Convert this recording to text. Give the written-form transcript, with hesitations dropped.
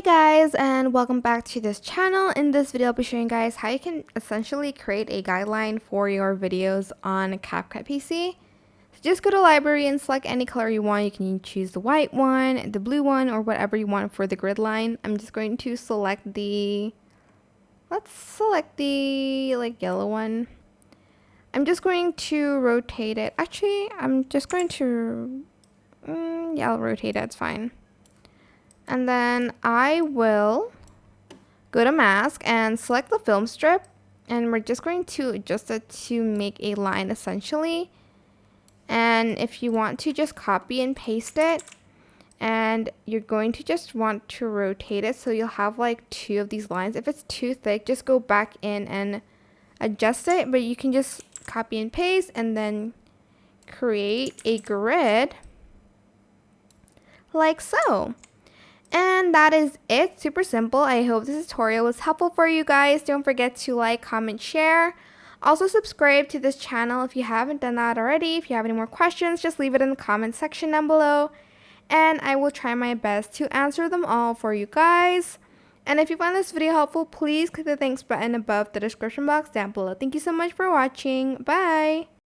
Hey guys, and welcome back to this channel. In this video I'll be showing you guys how you can essentially create a guideline for your videos on CapCut PC. So just go to library and select any color you want. You can choose the white one, the blue one, or whatever you want for the grid line. I'm just going to select the yellow one. I'm just going to rotate it. Actually, I'm just going to yeah, I'll rotate it, it's fine. And then I will go to mask and select the film strip, and we're just going to adjust it to make a line essentially. And if you want to just copy and paste it, and you're going to just want to rotate it so you'll have like two of these lines. If it's too thick, just go back in and adjust it, but you can just copy and paste and then create a grid like so. And that is it. Super simple. I hope this tutorial was helpful for you guys. Don't forget to like, comment, share. Also subscribe to this channel if you haven't done that already. If you have any more questions, just leave it in the comment section down below, and I will try my best to answer them all for you guys. And if you found this video helpful, please click the thanks button above the description box down below. Thank you so much for watching. Bye!